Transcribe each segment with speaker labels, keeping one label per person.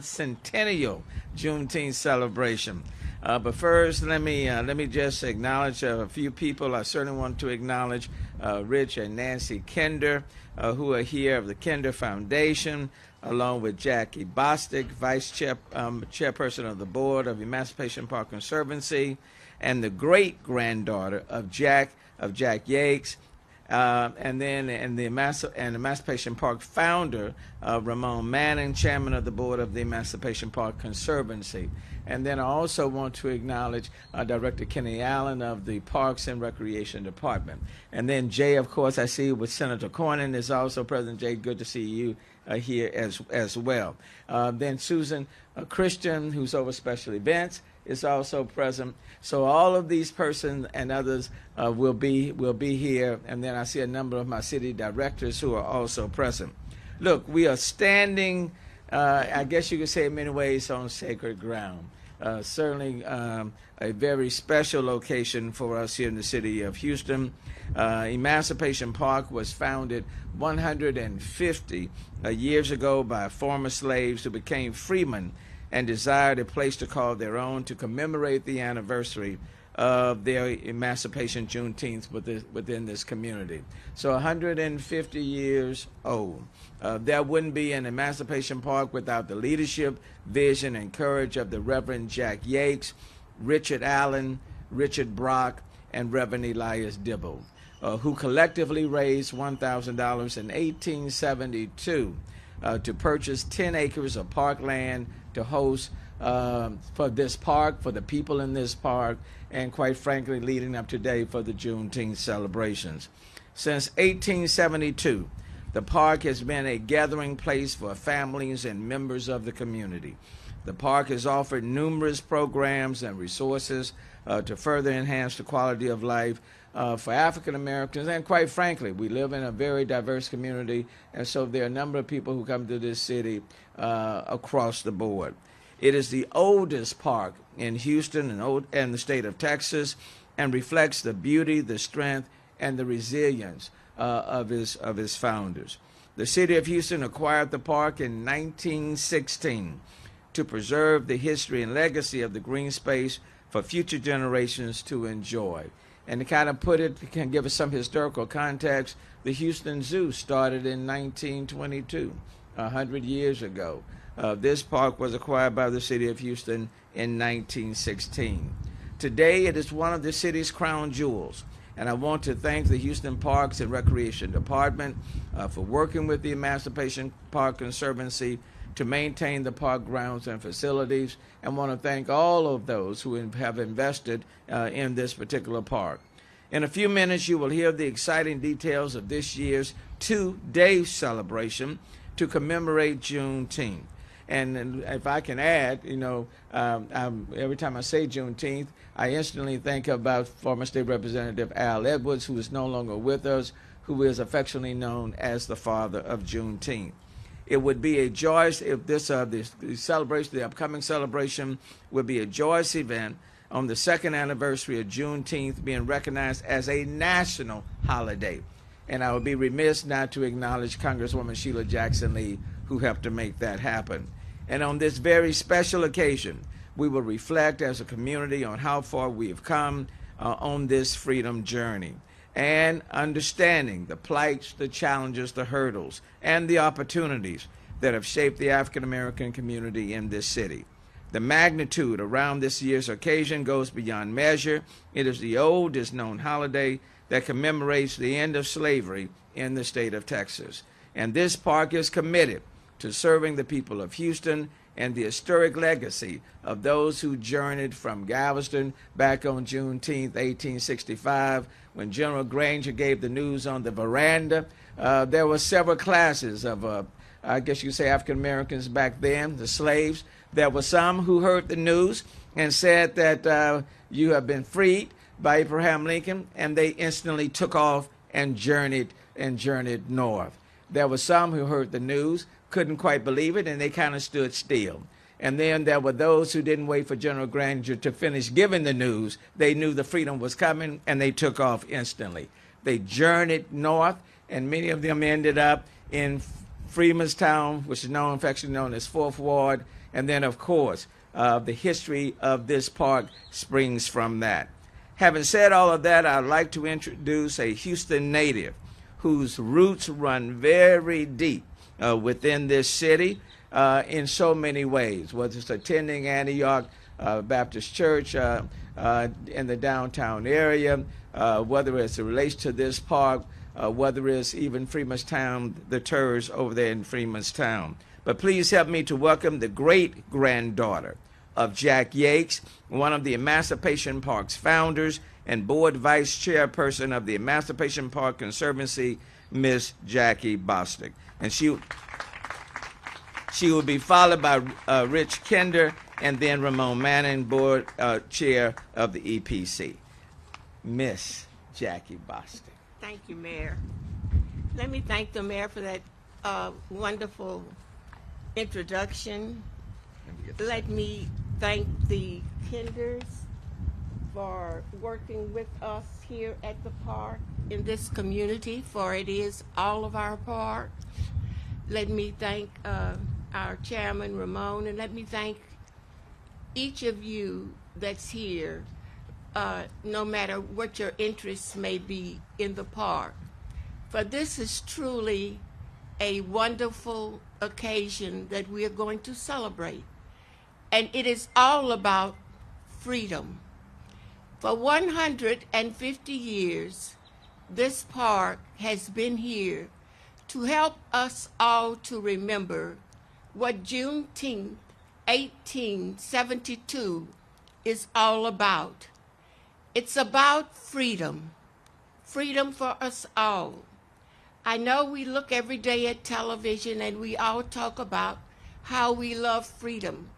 Speaker 1: centennial Juneteenth celebration. But first, let me just acknowledge a few people. I certainly want to acknowledge Rich and Nancy Kinder, who are here of the Kinder Foundation, along with Jackie Bostic, chairperson of the board of Emancipation Park Conservancy, and the great granddaughter of Jack Yates, and the Emancipation Park founder, Ramon Manning, chairman of the board of the Emancipation Park Conservancy. And then I also want to acknowledge Director Kenny Allen of the Parks and Recreation Department. And then Jay, of course, I see with Senator Cornyn is also present. Jay, good to see you here as well. Then Susan Christian, who's over special events, is also present. So all of these persons and others will be here. And then I see a number of my city directors who are also present. Look, we are standing, I guess you could say in many ways, on sacred ground. Certainly a very special location for us here in the city of Houston. Emancipation Park was founded 150 years ago by former slaves who became freemen and desired a place to call their own to commemorate the anniversary of their emancipation, Juneteenth, within this community. So 150 years old. There wouldn't be an Emancipation Park without the leadership, vision, and courage of the Reverend Jack Yates, Richard Allen, Richard Brock, and Reverend Elias Dibble, who collectively raised $1,000 in 1872 to purchase 10 acres of parkland to host for this park, for the people in this park, and quite frankly, leading up today for the Juneteenth celebrations. Since 1872, the park has been a gathering place for families and members of the community. The park has offered numerous programs and resources to further enhance the quality of life for African Americans, and quite frankly, we live in a very diverse community, and so there are a number of people who come to this city across the board. It is the oldest park in Houston and the state of Texas, and reflects the beauty, the strength, and the resilience of his founders. The city of Houston acquired the park in 1916 to preserve the history and legacy of the green space for future generations to enjoy. And to kind of put it, can give us some historical context, the Houston Zoo started in 1922, 100 years ago. This park was acquired by the city of Houston in 1916. Today, it is one of the city's crown jewels, and I want to thank the Houston Parks and Recreation Department for working with the Emancipation Park Conservancy to maintain the park grounds and facilities, and want to thank all of those who have invested in this particular park. In a few minutes, you will hear the exciting details of this year's two-day celebration to commemorate Juneteenth. And if I can add, every time I say Juneteenth, I instantly think about former State Representative Al Edwards, who is no longer with us, who is affectionately known as the father of Juneteenth. It would be a joyous, if the upcoming celebration would be a joyous event on the second anniversary of Juneteenth being recognized as a national holiday. And I would be remiss not to acknowledge Congresswoman Sheila Jackson Lee, who helped to make that happen. And on this very special occasion, we will reflect as a community on how far we have come on this freedom journey, and understanding the plights, the challenges, the hurdles, and the opportunities that have shaped the African American community in this city. The magnitude around this year's occasion goes beyond measure. It is the oldest known holiday that commemorates the end of slavery in the state of Texas. And this park is committed to serving the people of Houston and the historic legacy of those who journeyed from Galveston back on Juneteenth, 1865, when General Granger gave the news on the veranda. There were several classes of, I guess you could say, African Americans back then, the slaves. There were some who heard the news and said that you have been freed by Abraham Lincoln, and they instantly took off and journeyed north. There were some who heard the news, couldn't quite believe it, and they kind of stood still. And then there were those who didn't wait for General Granger to finish giving the news. They knew the freedom was coming, and they took off instantly. They journeyed north, and many of them ended up in Freemanstown, which is affectionately known as Fourth Ward, And then, of course, the history of this park springs from that. Having said all of that, I'd like to introduce a Houston native whose roots run very deep within this city in so many ways, whether it's attending Antioch Baptist Church in the downtown area, whether it's in relation to this park, whether it's even Freemanstown, the tours over there in Freemanstown. But please help me to welcome the great-granddaughter of Jack Yates, one of the Emancipation Park's founders and board vice chairperson of the Emancipation Park Conservancy, Miss Jackie Bostic. And she will be followed by Rich Kinder and then Ramon Manning, board chair of the EPC. Miss Jackie Bostic.
Speaker 2: Thank you, Mayor. Let me thank the Mayor for that wonderful introduction. Let me thank the Kinders for working with us here at the park in this community, for it is all of our park. Let me thank our chairman, Ramon, and let me thank each of you that's here, no matter what your interests may be in the park. For this is truly a wonderful occasion that we are going to celebrate. And it is all about freedom. For 150 years, this park has been here to help us all to remember what Juneteenth 1872 is all about. It's about freedom, freedom for us all. I know we look every day at television and we all talk about how we love freedom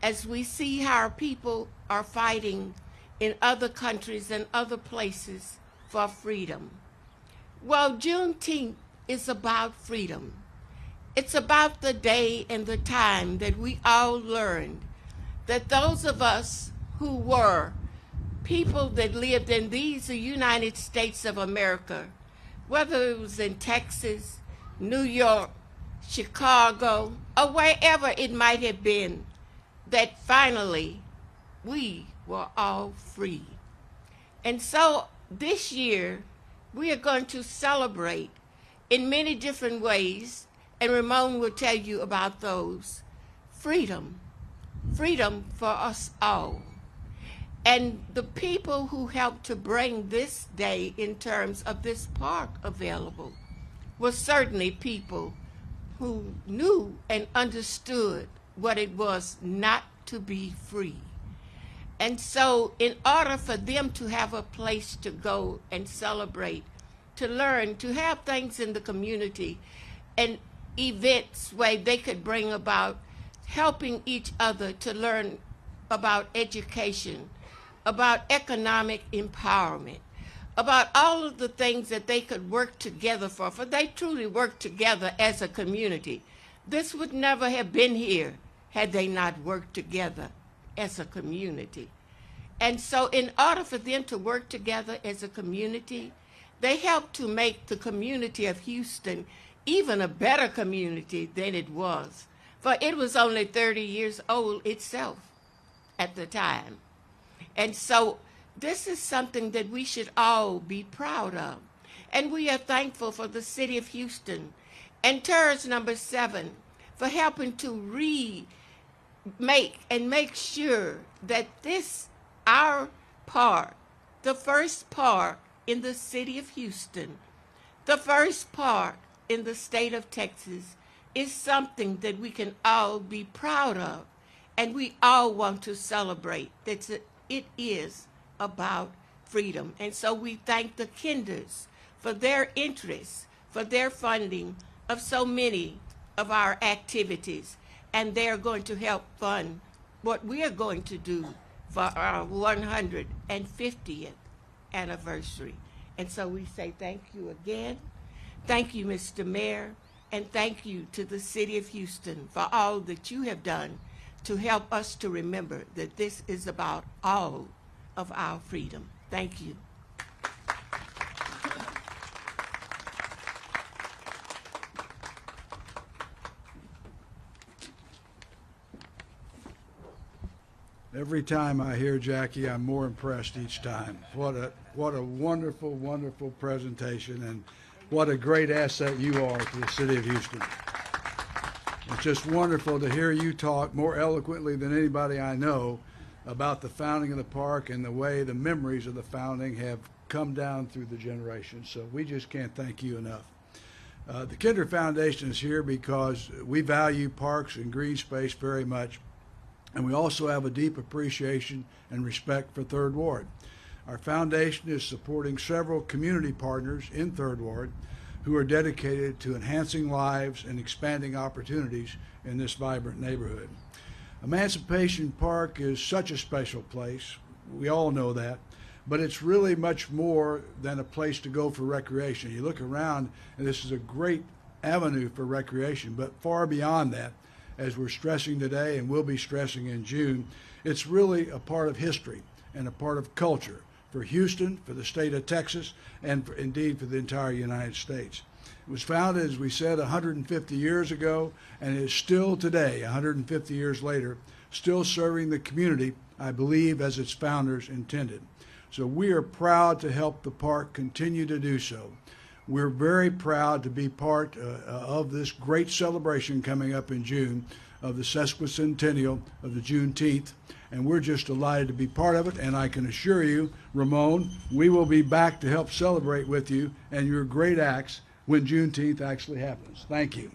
Speaker 2: as we see how our people are fighting in other countries and other places for freedom. Well, Juneteenth is about freedom. It's about the day and the time that we all learned that those of us who were people that lived in these United States of America, whether it was in Texas, New York, Chicago, or wherever it might have been, that finally we were all free. And so this year we are going to celebrate in many different ways, and Ramon will tell you about those. Freedom, freedom for us all. And the people who helped to bring this day in terms of this park available were certainly people who knew and understood what it was not to be free. And so in order for them to have a place to go and celebrate, to learn, to have things in the community and events where they could bring about helping each other to learn about education, about economic empowerment, about all of the things that they could work together for they truly worked together as a community. This would never have been here had they not worked together as a community. And so in order for them to work together as a community, they helped to make the community of Houston even a better community than it was. For it was only 30 years old itself at the time. And so this is something that we should all be proud of. And we are thankful for the city of Houston and TERS number 7 for helping to make sure that this, our park, the first park in the city of Houston, the first park in the state of Texas, is something that we can all be proud of. And we all want to celebrate that it is about freedom. And so we thank the Kinders for their interest, for their funding of so many of our activities. And they're going to help fund what we are going to do for our 150th anniversary. And so we say thank you again. Thank you, Mr. Mayor, and thank you to the city of Houston for all that you have done to help us to remember that this is about all of our freedom. Thank you.
Speaker 3: Every time I hear Jackie, I'm more impressed each time. What a wonderful, wonderful presentation, and what a great asset you are to the city of Houston. It's just wonderful to hear you talk more eloquently than anybody I know about the founding of the park and the way the memories of the founding have come down through the generations. So we just can't thank you enough. The Kinder Foundation is here because we value parks and green space very much, and we also have a deep appreciation and respect for Third Ward. Our foundation is supporting several community partners in Third Ward who are dedicated to enhancing lives and expanding opportunities in this vibrant neighborhood. Emancipation Park is such a special place. We all know that. But it's really much more than a place to go for recreation. You look around, and this is a great avenue for recreation, but far beyond that, as we're stressing today and will be stressing in June, it's really a part of history and a part of culture for Houston, for the state of Texas, and indeed for the entire United States. It was founded, as we said, 150 years ago, and is still today, 150 years later, still serving the community, I believe, as its founders intended. So we are proud to help the park continue to do so. We're very proud to be part of this great celebration coming up in June of the sesquicentennial of the Juneteenth, and we're just delighted to be part of it. And I can assure you, Ramon, we will be back to help celebrate with you and your great acts when Juneteenth actually happens. Thank you.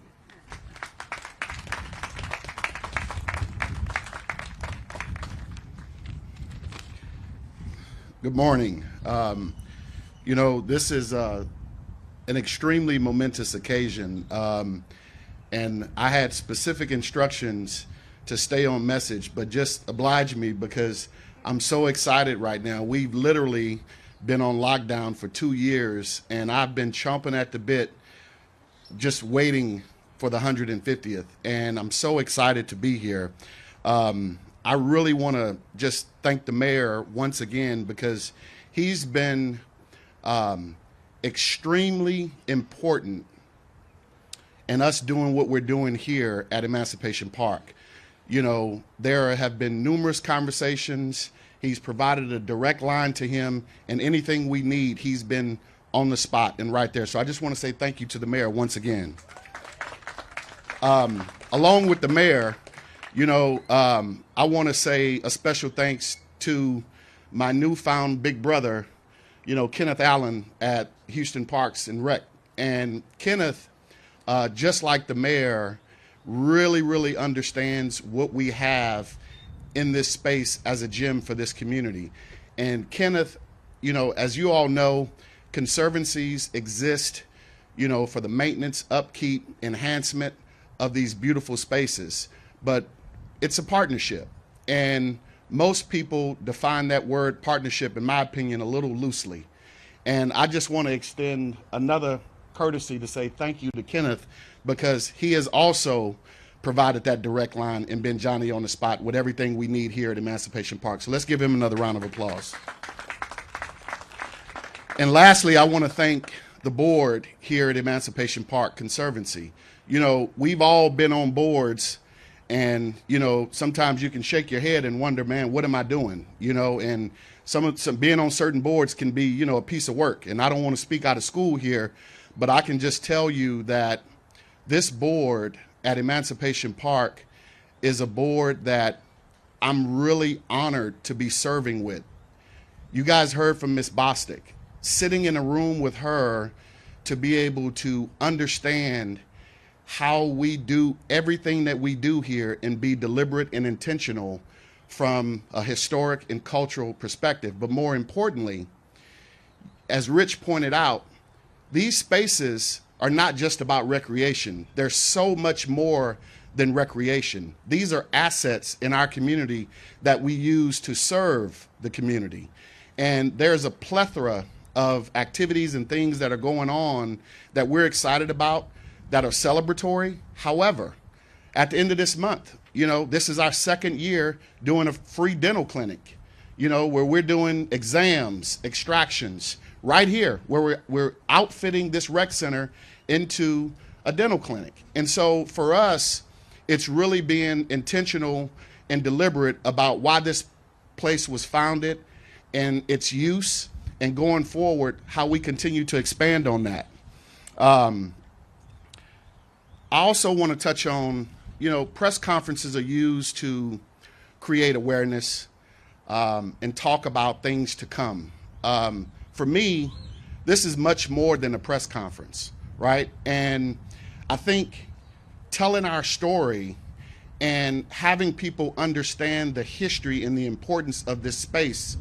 Speaker 4: Good morning. You know, this is an extremely momentous occasion, and I had specific instructions to stay on message, but just oblige me because I'm so excited right now. We've literally been on lockdown for 2 years, and I've been chomping at the bit just waiting for the 150th, and I'm so excited to be here. I really want to just thank the mayor once again because he's been extremely important in us doing what we're doing here at Emancipation Park. You know, there have been numerous conversations. He's provided a direct line to him, and anything we need, he's been on the spot and right there. So I just want to say thank you to the mayor once again. Along with the mayor, you know, I want to say a special thanks to my newfound big brother, you know, Kenneth Allen at Houston Parks and Rec. And Kenneth, just like the mayor, really understands what we have in this space as a gym for this community. And Kenneth, you know, as you all know, conservancies exist, you know, for the maintenance, upkeep, enhancement of these beautiful spaces. But it's a partnership, and most people define that word partnership, in my opinion, a little loosely. And I just want to extend another courtesy to say thank you to Kenneth, because he has also provided that direct line and been Johnny on the spot with everything we need here at Emancipation Park. So let's give him another round of applause. And lastly, I want to thank the board here at Emancipation Park Conservancy. You know, we've all been on boards, and, you know, sometimes you can shake your head and wonder, man, what am I doing? You know, and some being on certain boards can be, you know, a piece of work. And I don't want to speak out of school here, but I can just tell you that this board at Emancipation Park is a board that I'm really honored to be serving with. You guys heard from Ms. Bostic. Sitting in a room with her to be able to understand how we do everything that we do here and be deliberate and intentional from a historic and cultural perspective. But more importantly, as Rich pointed out, these spaces are not just about recreation. They're so much more than recreation. These are assets in our community that we use to serve the community. And there's a plethora of activities and things that are going on that we're excited about, that are celebratory. However, at the end of this month, you know, this is our second year doing a free dental clinic, you know, where we're doing exams, extractions, right here, where we're outfitting this rec center into a dental clinic. And so for us, it's really being intentional and deliberate about why this place was founded and its use, and going forward, how we continue to expand on that. I also want to touch on, press conferences are used to create awareness and talk about things to come. For me, this is much more than a press conference, right? And I think telling our story and having people understand the history and the importance of this space,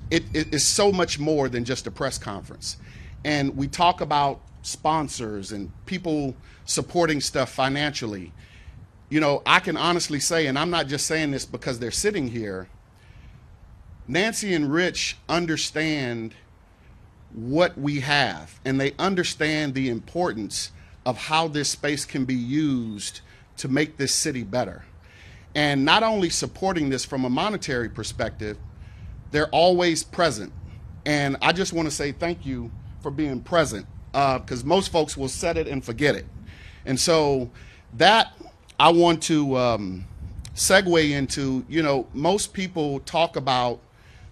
Speaker 4: it is so much more than just a press conference. And we talk about sponsors and people supporting stuff financially. I can honestly say, and I'm not just saying this because they're sitting here, Nancy and Rich understand what we have, and they understand the importance of how this space can be used to make this city better. And not only supporting this from a monetary perspective, they're always present. And I just want to say thank you for being present, because most folks will set it and forget it. And so that I want to segue into, most people talk about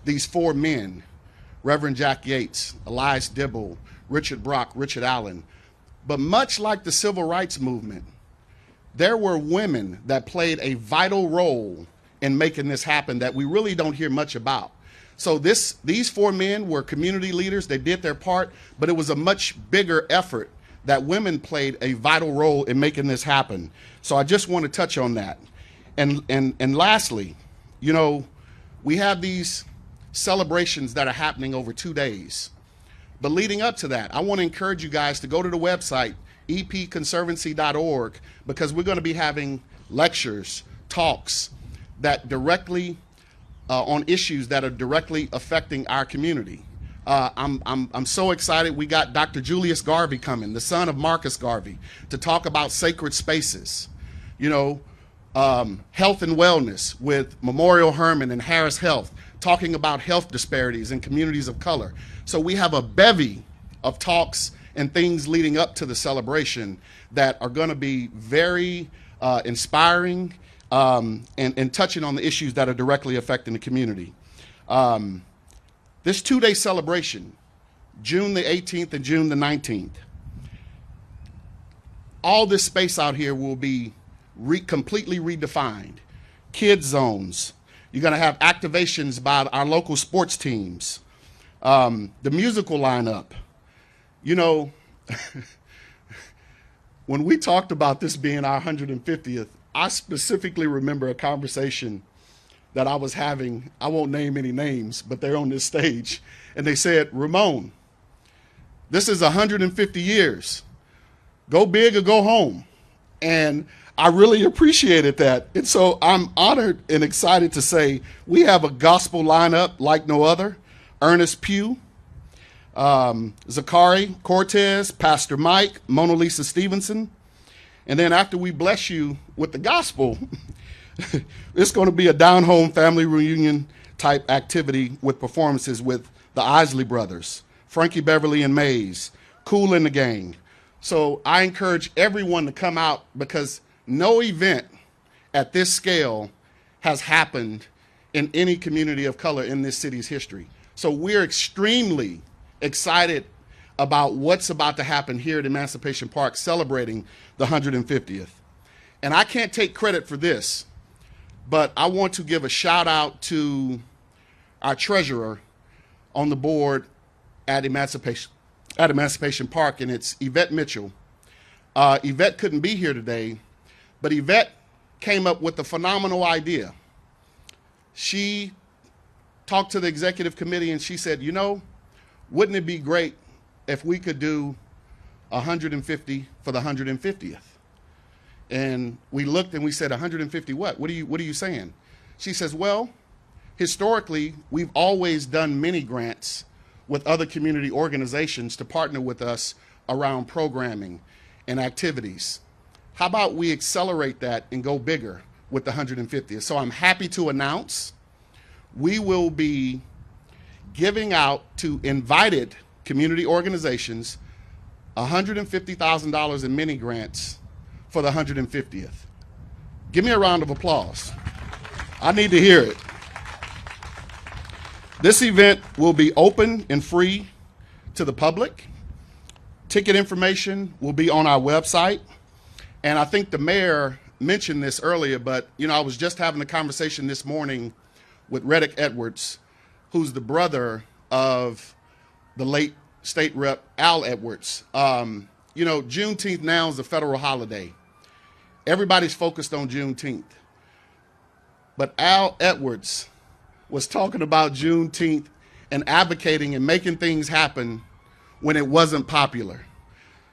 Speaker 4: these four men, Reverend Jack Yates, Elias Dibble, Richard Brock, Richard Allen. But much like the civil rights movement, there were women that played a vital role in making this happen that we really don't hear much about. So these four men were community leaders. They did their part, but it was a much bigger effort that women played a vital role in making this happen. So I just want to touch on that. And lastly, we have these celebrations that are happening over 2 days. But leading up to that, I want to encourage you guys to go to the website, epconservancy.org, because we're going to be having lectures, talks that directly on issues that are directly affecting our community. I'm so excited. We got Dr. Julius Garvey coming, the son of Marcus Garvey, to talk about sacred spaces. Health and wellness with Memorial Hermann and Harris Health, talking about health disparities in communities of color. So we have a bevy of talks and things leading up to the celebration that are going to be very inspiring and touching on the issues that are directly affecting the community. This 2-day celebration, June the 18th and June the 19th, all this space out here will be completely redefined. Kids zones. You're going to have activations by our local sports teams. The musical lineup. When we talked about this being our 150th, I specifically remember a conversation that I was having. I won't name any names, but they're on this stage. And they said, Ramon, this is 150 years. Go big or go home. And I really appreciated that. And so I'm honored and excited to say we have a gospel lineup like no other. Ernest Pugh, Zachary Cortez, Pastor Mike, Mona Lisa Stevenson. And then after we bless you with the gospel, it's going to be a down-home family reunion type activity with performances with the Isley Brothers, Frankie Beverly and Mays, Kool and the Gang. So I encourage everyone to come out, because no event at this scale has happened in any community of color in this city's history. So we're extremely excited about what's about to happen here at Emancipation Park, celebrating the 150th. And I can't take credit for this, but I want to give a shout out to our treasurer on the board at Emancipation Park, and it's Yvette Mitchell. Yvette couldn't be here today, but Yvette came up with a phenomenal idea. She talked to the executive committee and she said, wouldn't it be great if we could do 150 for the 150th? And we looked and we said, 150 what? What are you saying? She says, well, historically, we've always done mini grants with other community organizations to partner with us around programming and activities. How about we accelerate that and go bigger with the 150th? So I'm happy to announce we will be giving out to invited community organizations $150,000 in mini grants for the 150th. Give me a round of applause. I need to hear it. This event will be open and free to the public. Ticket information will be on our website. And I think the mayor mentioned this earlier, but I was just having a conversation this morning with Reddick Edwards, who's the brother of the late State Rep Al Edwards. Juneteenth now is a federal holiday. Everybody's focused on Juneteenth. But Al Edwards was talking about Juneteenth and advocating and making things happen when it wasn't popular.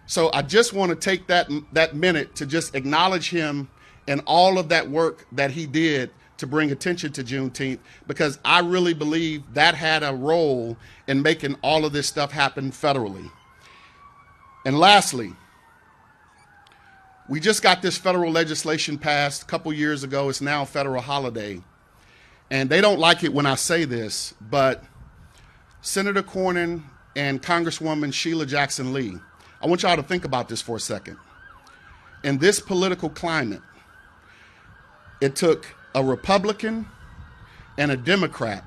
Speaker 4: So I just want to take that minute to just acknowledge him and all of that work that he did to bring attention to Juneteenth, because I really believe that had a role in making all of this stuff happen federally. And lastly, we just got this federal legislation passed a couple years ago. It's now a federal holiday. And they don't like it when I say this, but Senator Cornyn and Congresswoman Sheila Jackson Lee, I want y'all to think about this for a second. In this political climate, it took a Republican and a Democrat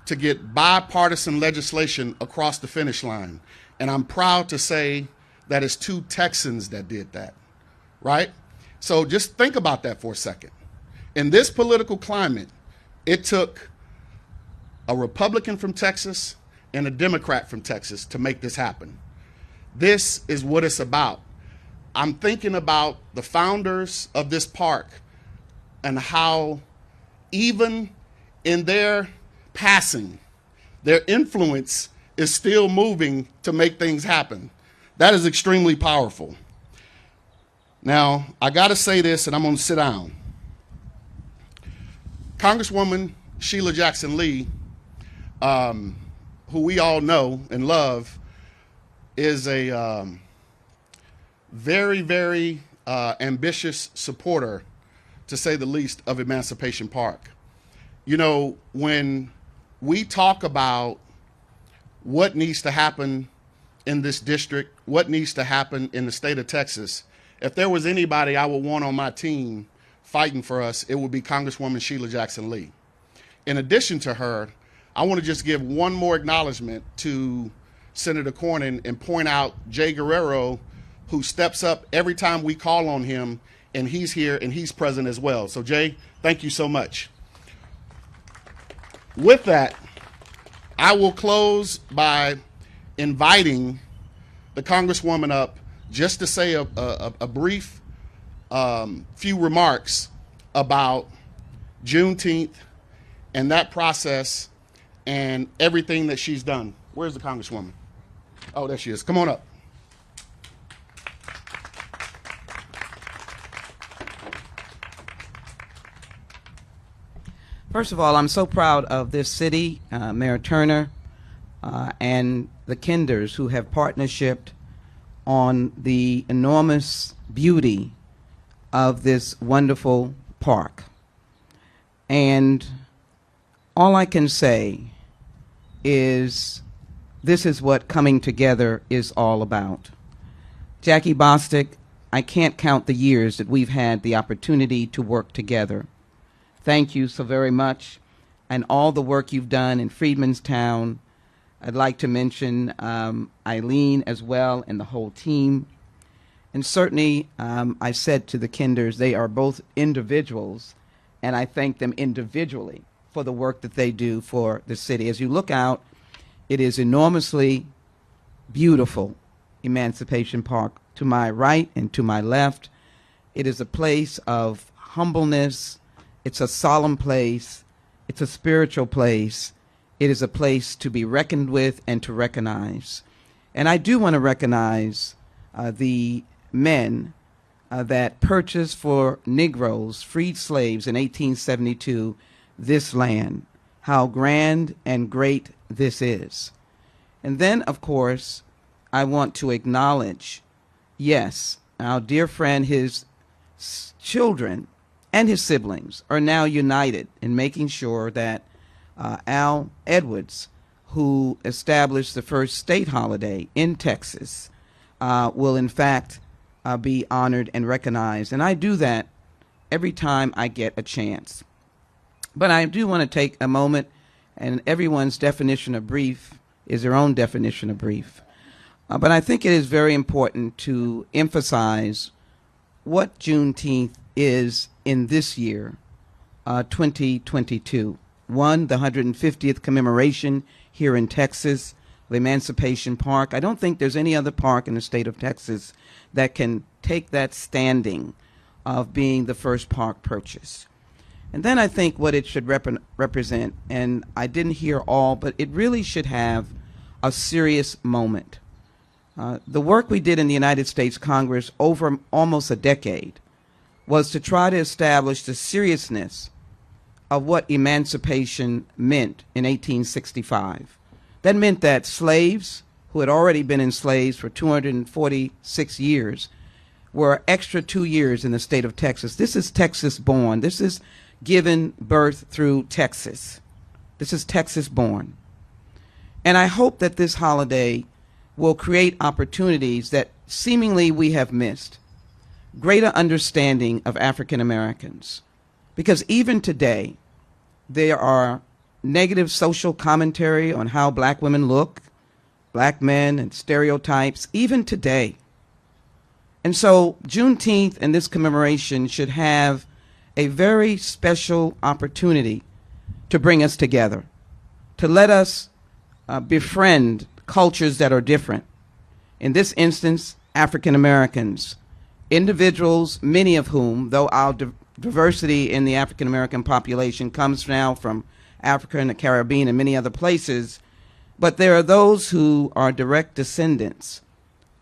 Speaker 4: to get bipartisan legislation across the finish line. And I'm proud to say that it's 2 Texans that did that, right? So just think about that for a second. In this political climate, it took a Republican from Texas and a Democrat from Texas to make this happen. This is what it's about. I'm thinking about the founders of this park and how even in their passing, their influence is still moving to make things happen. That is extremely powerful. Now, I got to say this, and I'm going to sit down. Congresswoman Sheila Jackson Lee, who we all know and love, is a very, very ambitious supporter, to say the least, of Emancipation Park. When we talk about what needs to happen in this district, what needs to happen in the state of Texas, if there was anybody I would want on my team fighting for us, it would be Congresswoman Sheila Jackson Lee. In addition to her, I want to just give one more acknowledgement to Senator Cornyn and point out Jay Guerrero, who steps up every time we call on him, and he's here and he's present as well. So Jay, thank you so much. With that, I will close by inviting the Congresswoman up just to say a brief few remarks about Juneteenth and that process and everything that she's done. Where's the Congresswoman? Oh, there she is. Come on up.
Speaker 5: First of all, I'm so proud of this city, Mayor Turner, and the Kinders, who have partnershiped on the enormous beauty of this wonderful park. And all I can say is this is what coming together is all about. Jackie Bostic, I can't count the years that we've had the opportunity to work together. Thank you so very much, and all the work you've done in Freedmanstown. I'd like to mention Eileen as well and the whole team. And certainly, I said to the Kinders, they are both individuals, and I thank them individually for the work that they do for the city. As you look out, it is enormously beautiful, Emancipation Park. To my right and to my left, it is a place of humbleness. It's a solemn place. It's a spiritual place. It is a place to be reckoned with and to recognize. And I do want to recognize the men that purchased for Negroes, freed slaves in 1872, this land, how grand and great this is. And then, of course, I want to acknowledge, yes, our dear friend, his children and his siblings are now united in making sure that Al Edwards, who established the first state holiday in Texas, will in fact be honored and recognized. And I do that every time I get a chance. But I do want to take a moment, and everyone's definition of brief is their own definition of brief. But I think it is very important to emphasize what Juneteenth is in this year, 2022. One, the 150th commemoration here in Texas, the Emancipation Park. I don't think there's any other park in the state of Texas that can take that standing of being the first park purchased. And then I think what it should represent, and I didn't hear all, but it really should have a serious moment. The work we did in the United States Congress over almost a decade was to try to establish the seriousness of what emancipation meant in 1865. That meant that slaves who had already been enslaved for 246 years were extra 2 years in the state of Texas. This is Texas born. This is given birth through Texas. This is Texas born. And I hope that this holiday will create opportunities that seemingly we have missed. Greater understanding of African Americans. Because even today, there are negative social commentary on how black women look, black men, and stereotypes, even today. And so Juneteenth and this commemoration should have a very special opportunity to bring us together, to let us befriend cultures that are different. In this instance, African Americans, individuals, many of whom, though our diversity in the African American population comes now from Africa and the Caribbean and many other places, but there are those who are direct descendants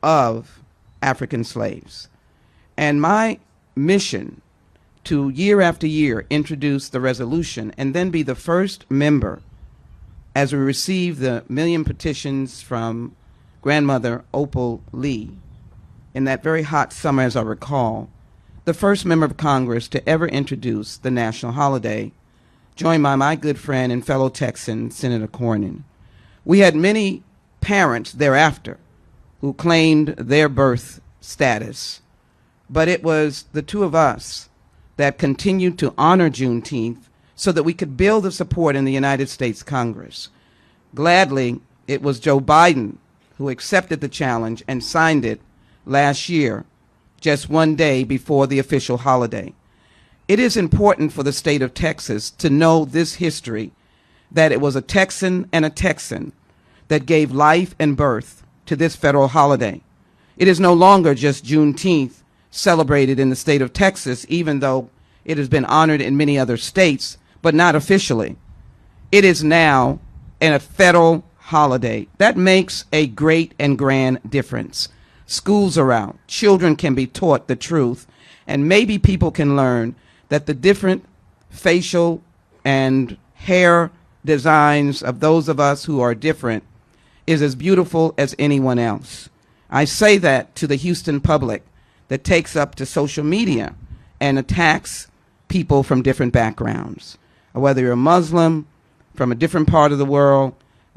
Speaker 5: of African slaves. And my mission to year after year introduce the resolution and then be the first member, as we receive the million petitions from grandmother Opal Lee in that very hot summer, as I recall, the first member of Congress to ever introduce the national holiday, joined by my good friend and fellow Texan, Senator Cornyn. We had many parents thereafter who claimed their birth status, but it was the two of us that continued to honor Juneteenth so that we could build the support in the United States Congress. Gladly, it was Joe Biden who accepted the challenge and signed it last year, just one day before the official holiday. It is important for the state of Texas to know this history, that it was a Texan and a Texan that gave life and birth to this federal holiday. It is no longer just Juneteenth celebrated in the state of Texas, even though it has been honored in many other states, but not officially. It is now a federal holiday. That makes a great and grand difference. Schools are out. Children can be taught the truth, and maybe people can learn that the different facial and hair designs of those of us who are different is as beautiful as anyone else. I say that to the Houston public that takes up to social media and attacks people from different backgrounds, whether you're a Muslim, from a different part of the world,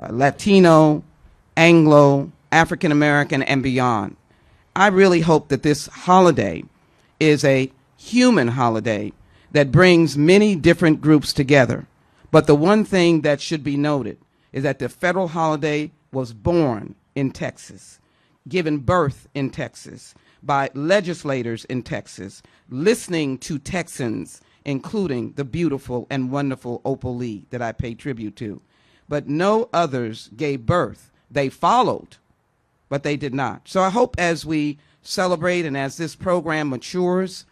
Speaker 5: Latino, Anglo, African American, and beyond. I really hope that this holiday is a human holiday that brings many different groups together. But the one thing that should be noted is that the federal holiday was born in Texas, given birth in Texas, by legislators in Texas, listening to Texans, including the beautiful and wonderful Opal Lee that I pay tribute to. But no others gave birth. They followed, but they did not. So I hope as we celebrate and as this program matures,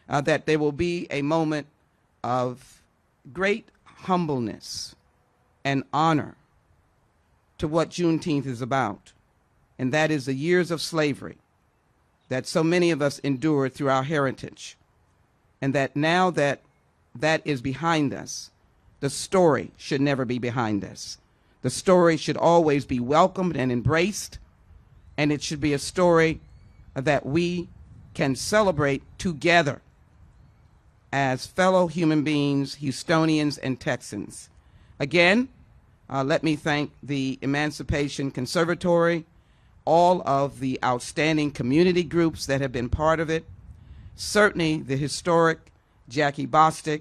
Speaker 5: that there will be a moment of great humbleness and honor to what Juneteenth is about, and that is the years of slavery that so many of us endured through our heritage, and that now that that is behind us, the story should never be behind us. The story should always be welcomed and embraced, and it should be a story that we can celebrate together as fellow human beings, Houstonians and Texans. Again, let me thank the Emancipation Conservatory, all of the outstanding community groups that have been part of it, certainly the historic Jackie Bostic,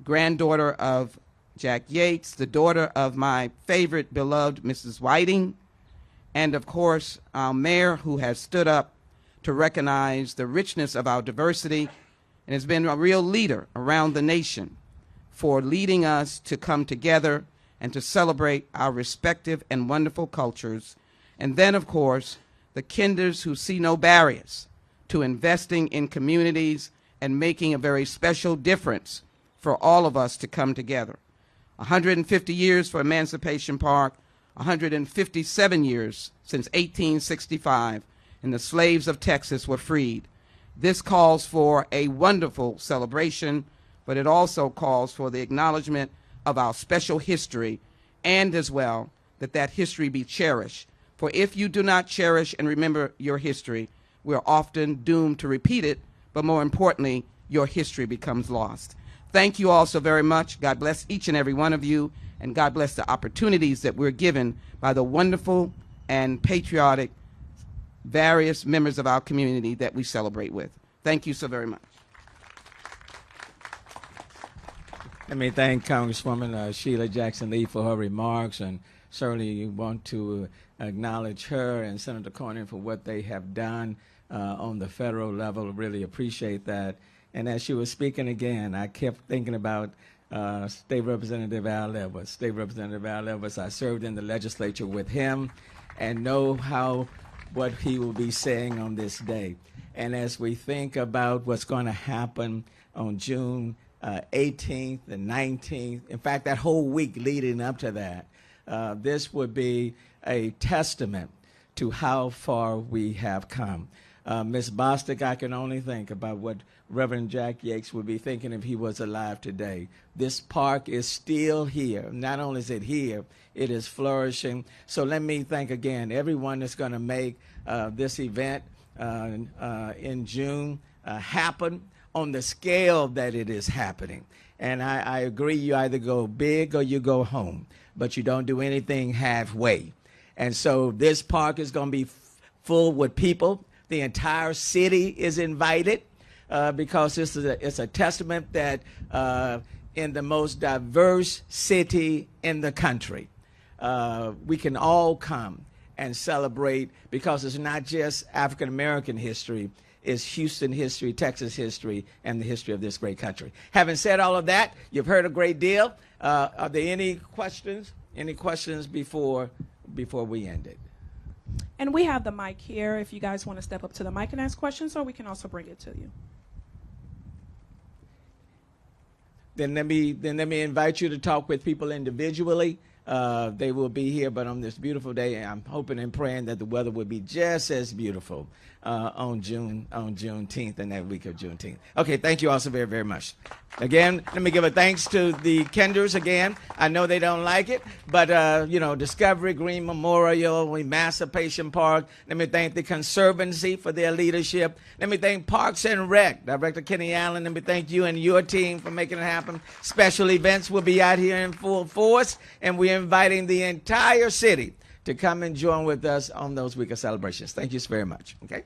Speaker 5: granddaughter of Jack Yates, the daughter of my favorite, beloved Mrs. Whiting, and of course, our mayor, who has stood up to recognize the richness of our diversity and has been a real leader around the nation for leading us to come together and to celebrate our respective and wonderful cultures. And then, of course, the Kinders, who see no barriers to investing in communities and making a very special difference for all of us to come together. 150 years for Emancipation Park, 157 years since 1865, and the slaves of Texas were freed. This calls for a wonderful celebration, but it also calls for the acknowledgement of our special history, and as well that that history be cherished. For if you do not cherish and remember your history, we're often doomed to repeat it, but more importantly, your history becomes lost. Thank you all so very much. God bless each and every one of you, and God bless the opportunities that we're given by the wonderful and patriotic various members of our community that we celebrate with. Thank you so very much.
Speaker 1: Let me thank Congresswoman Sheila Jackson Lee for her remarks, and certainly want to acknowledge her and Senator Cornyn for what they have done on the federal level. Really appreciate that. And as she was speaking again, I kept thinking about State Representative Al Edwards. State Representative Al Edwards, I served in the legislature with him and know what he will be saying on this day. And as we think about what's going to happen on June 18th and 19th, in fact, that whole week leading up to that, this would be a testament to how far we have come. Ms. Bostic, I can only think about what Reverend Jack Yates would be thinking if he was alive today. This park is still here. Not only is it here, it is flourishing. So let me thank again everyone that's going to make this event in June happen on the scale that it is happening. And I agree, you either go big or you go home, but you don't do anything halfway. And so this park is going to be full with people. The entire city is invited because it's a testament that in the most diverse city in the country, we can all come and celebrate, because it's not just African-American history, it's Houston history, Texas history, and the history of this great country. Having said all of that, you've heard a great deal. Are there any questions? Any questions before we end it?
Speaker 6: And we have the mic here if you guys want to step up to the mic and ask questions, or we can also bring it to you.
Speaker 1: Then let me invite you to talk with people individually. They will be here, but on this beautiful day, I'm hoping and praying that the weather will be just as beautiful on Juneteenth and that week of Juneteenth. Okay, thank you all so very, very much. Again, let me give a thanks to the Kinders again. I know they don't like it, but Discovery Green Memorial, Emancipation Park. Let me thank the Conservancy for their leadership. Let me thank Parks and Rec, Director Kenny Allen. Let me thank you and your team for making it happen. Special events will be out here in full force, and we're inviting the entire city to come and join with us on those week of celebrations. Thank you so very much. Okay.